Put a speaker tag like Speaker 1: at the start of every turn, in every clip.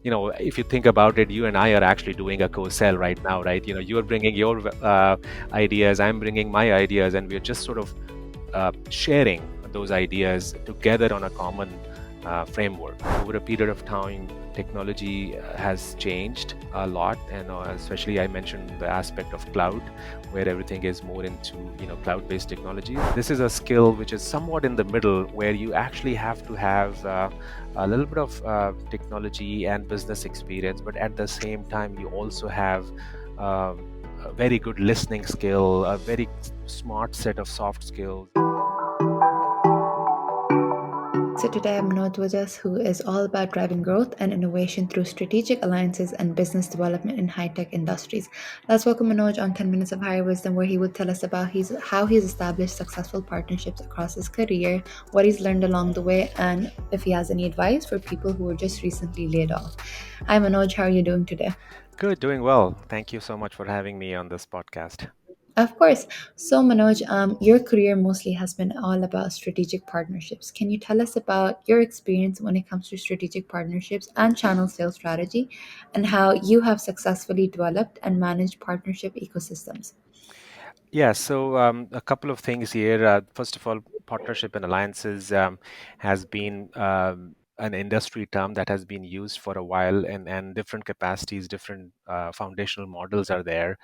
Speaker 1: if you think about it, you and I are actually doing a co-sell right now, right? You're bringing your ideas, I'm bringing my ideas, and we're just sort of sharing those ideas together on a common framework. Over a period of time, technology has changed a lot, and especially I mentioned the aspect of cloud, where everything is more into cloud-based technology. This is a skill which is somewhat in the middle, where you actually have to have a little bit of technology and business experience, but at the same time, you also have a very good listening skill, a very smart set of soft skills.
Speaker 2: So today I'm Manoj Bhatia, who is all about driving growth and innovation through strategic alliances and business development in high-tech industries. Let's welcome Manoj on 10 Minutes of Higher Wisdom, where he would tell us about how he's established successful partnerships across his career, what he's learned along the way, and if he has any advice for people who were just recently laid off. Hi Manoj, how are you doing today?
Speaker 1: Good, doing well. Thank you so much for having me on this podcast.
Speaker 2: Of course. So, Manoj, your career mostly has been all about strategic partnerships. Can you tell us about your experience when it comes to strategic partnerships and channel sales strategy, and how you have successfully developed and managed partnership ecosystems?
Speaker 1: Yeah, so a couple of things here. First of all, partnership and alliances has been an industry term that has been used for a while, and different capacities, different foundational models are there.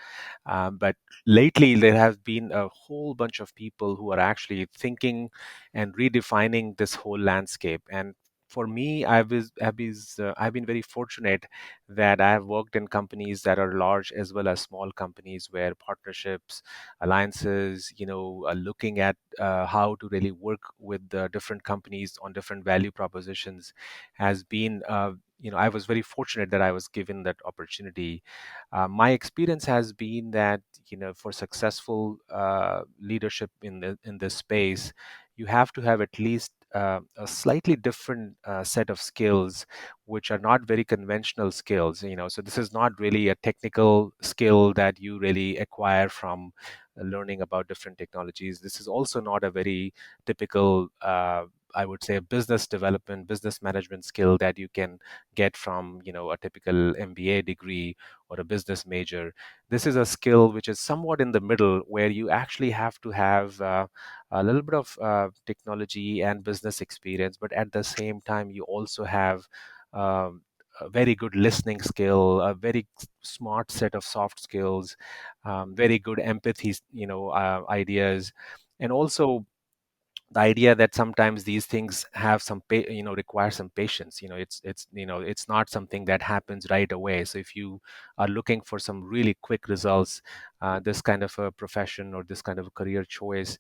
Speaker 1: But lately, there have been a whole bunch of people who are actually thinking and redefining this whole landscape. And for me, I've been very fortunate that I have worked in companies that are large as well as small companies, where partnerships, alliances, are looking at how to really work with the different companies on different value propositions has been. I was very fortunate that I was given that opportunity. My experience has been that for successful leadership in this space, you have to have at least a slightly different set of skills, which are not very conventional skills. So this is not really a technical skill that you really acquire from learning about different technologies. This is also not a very typical. I would say a business development, business management skill that you can get from, a typical MBA degree or a business major. This is a skill which is somewhat in the middle, where you actually have to have a little bit of technology and business experience, but at the same time, you also have um, a very good listening skill, a very smart set of soft skills, very good empathy, ideas, and also the idea that sometimes these things have require some patience. It's not something that happens right away. So if you are looking for some really quick results, this kind of a profession or this kind of a career choice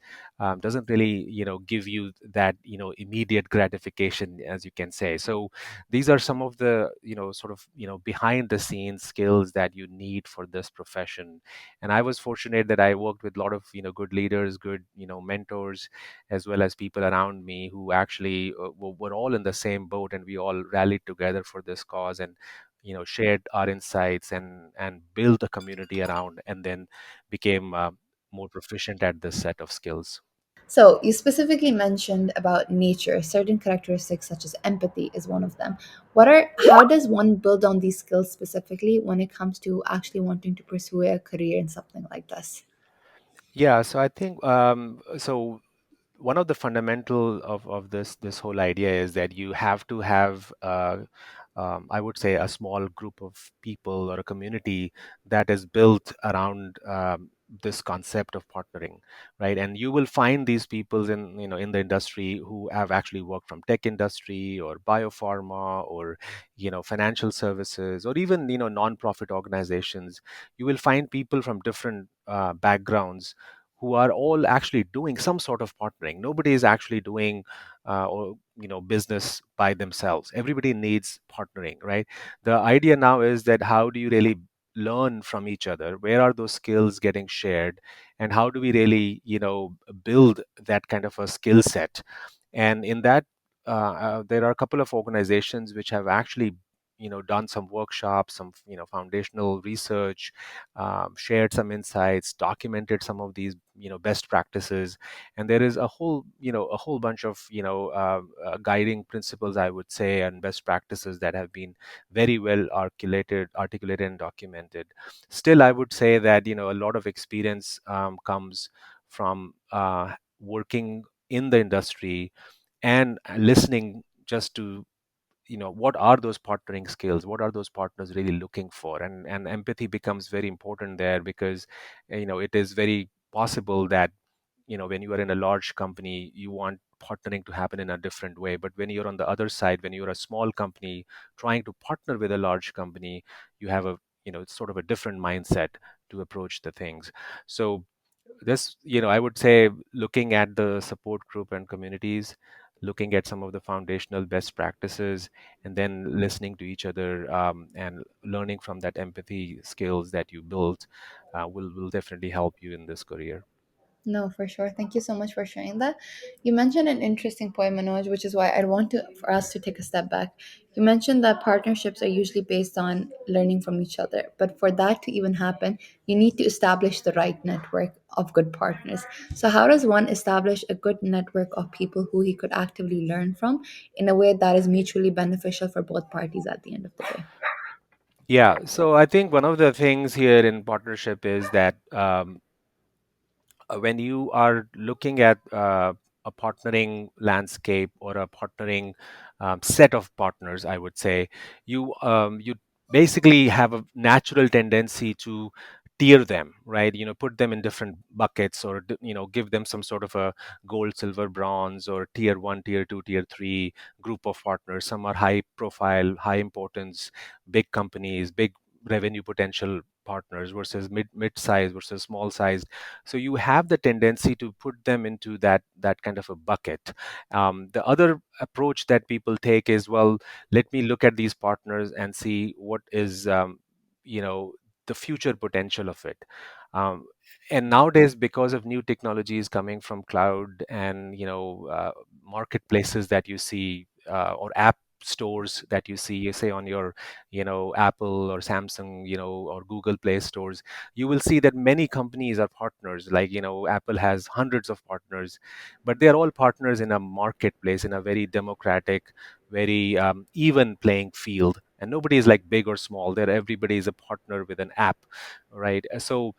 Speaker 1: doesn't really give you that immediate gratification, as you can say. So these are some of the sort of behind the scenes skills that you need for this profession. And I was fortunate that I worked with a lot of good leaders, good mentors, as well as people around me who actually were all in the same boat, and we all rallied together for this cause, and shared our insights and built a community around, and then became more proficient at this set of skills.
Speaker 2: So, you specifically mentioned about nature, certain characteristics such as empathy is one of them. How does one build on these skills specifically when it comes to actually wanting to pursue a career in something like this?
Speaker 1: Yeah, so I think one of the fundamental of this whole idea is that you have to have I would say a small group of people or a community that is built around this concept of partnering, right? And you will find these people in the industry who have actually worked from tech industry or biopharma or financial services, or even non-profit organizations. You will find people from different backgrounds who are all actually doing some sort of partnering. Nobody is actually doing or business by themselves. Everybody needs partnering, right? The idea now is that how do you really learn from each other? Where are those skills getting shared? And how do we really build that kind of a skill set? And in that there are a couple of organizations which have actually done some workshops, some foundational research, shared some insights, documented some of these best practices, and there is a whole bunch of guiding principles, I would say, and best practices that have been very well articulated and documented. Still, I would say that a lot of experience comes from working in the industry and listening just to what are those partnering skills, what are those partners really looking for, and empathy becomes very important there, because it is very possible that when you are in a large company, you want partnering to happen in a different way, but when you're on the other side, when you're a small company trying to partner with a large company, you have a sort of a different mindset to approach the things. So this, I would say, looking at the support group and communities, looking at some of the foundational best practices, and then listening to each other, and learning from that empathy skills that you built, will definitely help you in this career.
Speaker 2: No, for sure. Thank you so much for sharing that. You mentioned an interesting point, Manoj, which is why I want to for us to take a step back. You mentioned that partnerships are usually based on learning from each other, but for that to even happen, you need to establish the right network of good partners. So, how does one establish a good network of people who he could actively learn from in a way that is mutually beneficial for both parties at the end of the day?
Speaker 1: Yeah, so I think one of the things here in partnership is that when you are looking at a partnering landscape or a partnering set of partners, I would say you basically have a natural tendency to tier them, right? Put them in different buckets, or give them some sort of a gold, silver, bronze, or tier one, tier two, tier three group of partners. Some are high profile, high importance, big companies, big revenue potential partners, versus mid size versus small size. So you have the tendency to put them into that kind of a bucket. The other approach that people take is, well, let me look at these partners and see what is you know the future potential of it. um, and nowadays, because of new technologies coming from cloud and marketplaces that you see, or app stores that you see, you say, on your Apple or Samsung, or Google Play stores, you will see that many companies are partners. Like, Apple has hundreds of partners, but they're all partners in a marketplace, in a very democratic, very even playing field. And nobody is like big or small there. Everybody is a partner with an app, right? So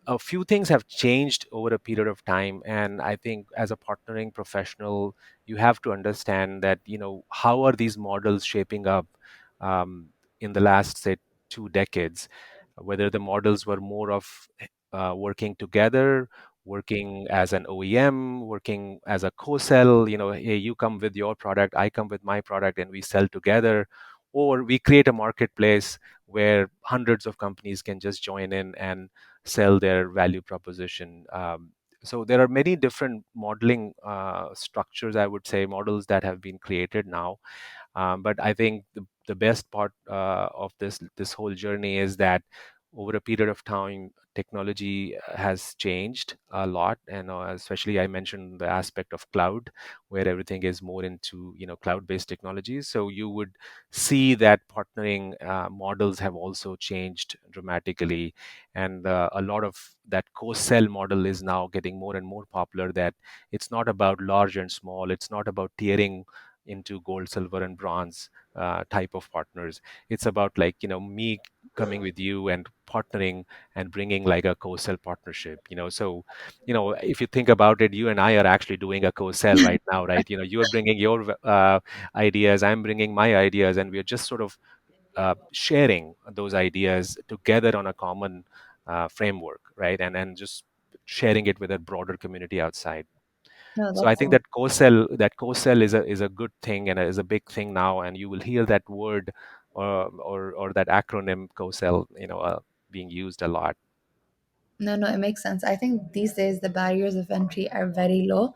Speaker 1: a few things have changed over a period of time. And I think as a partnering professional, you have to understand that, how are these models shaping up um, in the last, say, 2 decades, whether the models were more of working together, working as an OEM, working as a co-sell, hey, you come with your product, I come with my product, and we sell together, or we create a marketplace where hundreds of companies can just join in and sell their value proposition. So there are many different modeling structures, I would say, models that have been created now. But I think the best part of this whole journey is that over a period of time, technology has changed a lot, and especially I mentioned the aspect of cloud, where everything is more into cloud-based technologies. So you would see that partnering models have also changed dramatically, and a lot of that co-sell model is now getting more and more popular. That it's not about large and small, it's not about tiering into gold, silver, and bronze type of partners. It's about, like, me coming with you and partnering and bringing like a co-sell partnership. So if you think about it, you and I are actually doing a co-sell right now, right? You're bringing your ideas, I'm bringing my ideas, and we're just sort of sharing those ideas together on a common framework, right? And just sharing it with a broader community outside.
Speaker 2: No,
Speaker 1: So I
Speaker 2: that's
Speaker 1: think that co-sell is a good thing, and is a big thing now, and you will hear that word, or that acronym co-sell, being used a lot.
Speaker 2: no, no, it makes sense. I think these days the barriers of entry are very low,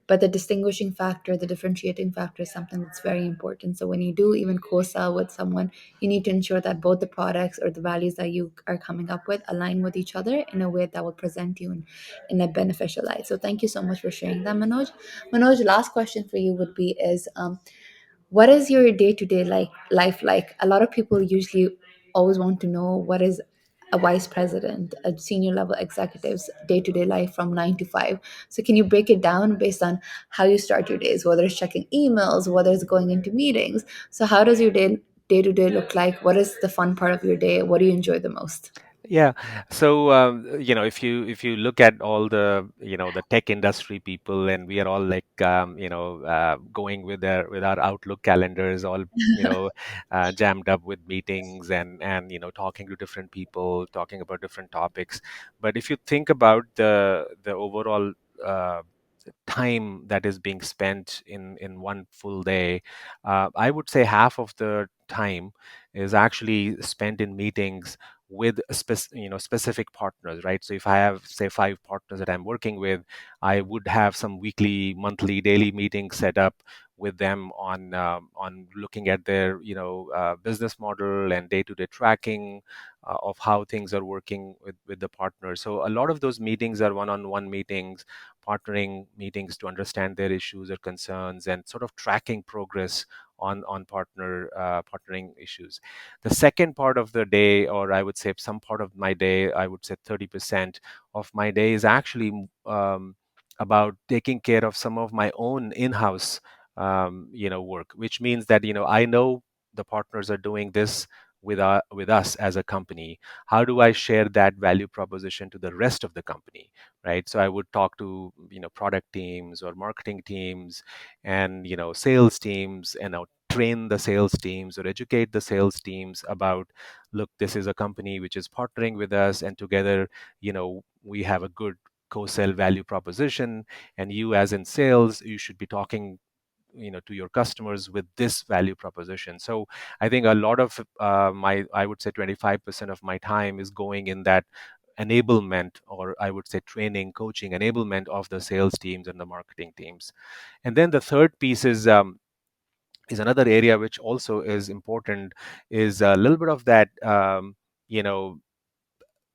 Speaker 2: but the distinguishing factor, the differentiating factor is something that's very important. So when you do even co-sell with someone, you need to ensure that both the products or the values that you are coming up with align with each other in a way that will present you in a beneficial light. So thank you so much for sharing that, Manoj. Manoj, last question for you would be is What is your day-to-day life like? A lot of people usually always want to know what is a vice president, a senior level executive's day-to-day life from 9 to 5. So can you break it down based on how you start your days, whether it's checking emails, whether it's going into meetings? So how does your day-to-day look like? What is the fun part of your day? What do you enjoy the most?
Speaker 1: Yeah. So, if you look at all the, the tech industry people, and we are all like, going with our Outlook calendars, all, jammed up with meetings and talking to different people, talking about different topics. But if you think about the overall uh, time that is being spent in one full day, I would say half of the time is actually spent in meetings with specific partners, right? So if I have, say, 5 partners that I'm working with, I would have some weekly, monthly, daily meetings set up with them on looking at their business model and day-to-day tracking of how things are working with the partners. So a lot of those meetings are one-on-one meetings, partnering meetings to understand their issues or concerns, and sort of tracking progress on partnering issues. The second part of the day, or I would say some part of my day, I would say 30% of my day is actually about taking care of some of my own in-house work, which means that I know the partners are doing this with us as a company. How do I share that value proposition to the rest of the company, right? So I would talk to product teams or marketing teams and sales teams, and train the sales teams or educate the sales teams about, look, this is a company which is partnering with us, and together we have a good co-sell value proposition, and you, as in sales, you should be talking to your customers with this value proposition. So I think a lot of my, I would say 25% of my time is going in that enablement, or I would say training, coaching, enablement of the sales teams and the marketing teams. And then the third piece is another area which also is important, is a little bit of that you know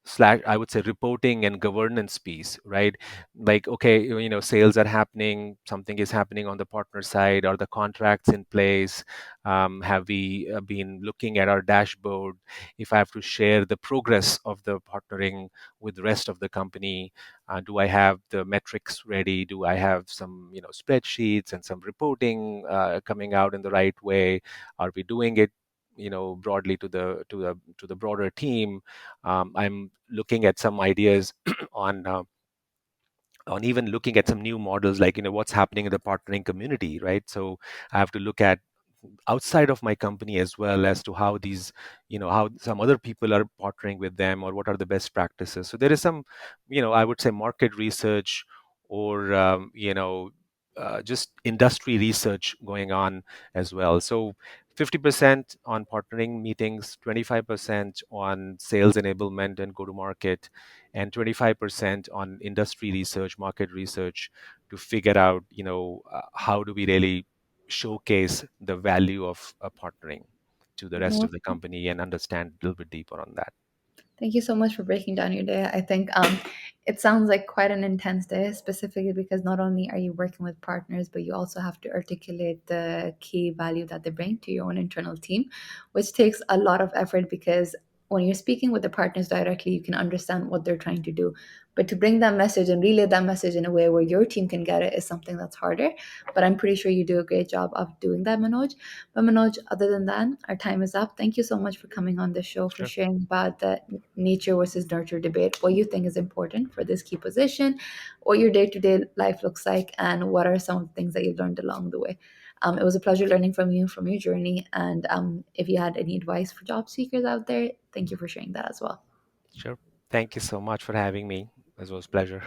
Speaker 1: slash, I would say, reporting and governance piece, right? Like, okay, sales are happening, something is happening on the partner side, are the contracts in place? Have we been looking at our dashboard? If I have to share the progress of the partnering with the rest of the company, do I have the metrics ready? Do I have some spreadsheets and some reporting coming out in the right way? Are we doing it broadly to the broader team? I'm looking at some ideas on even looking at some new models, like what's happening in the partnering community, right? So I have to look at outside of my company as well, as to how these how some other people are partnering with them, or what are the best practices. So there is some I would say market research, or just industry research going on as well. So 50% on partnering meetings, 25% on sales enablement and go to market, and 25% on industry research, market research, to figure out how do we really showcase the value of partnering to the rest of the company, and understand a little bit deeper on that.
Speaker 2: Thank you so much for breaking down your day. I think it sounds like quite an intense day, specifically because not only are you working with partners, but you also have to articulate the key value that they bring to your own internal team, which takes a lot of effort because when you're speaking with the partners directly, you can understand what they're trying to do. But to bring that message and relay that message in a way where your team can get it is something that's harder. But I'm pretty sure you do a great job of doing that, Manoj. But Manoj, other than that, our time is up. Thank you so much for coming on the show, for
Speaker 1: Sure.
Speaker 2: sharing about the nature versus nurture debate, what you think is important for this key position, what your day to day life looks like, and what are some of the things that you've learned along the way. It was a pleasure learning from you, from your journey. And if you had any advice for job seekers out there, thank you for sharing that as well.
Speaker 1: Sure. Thank you so much for having me. It was a pleasure.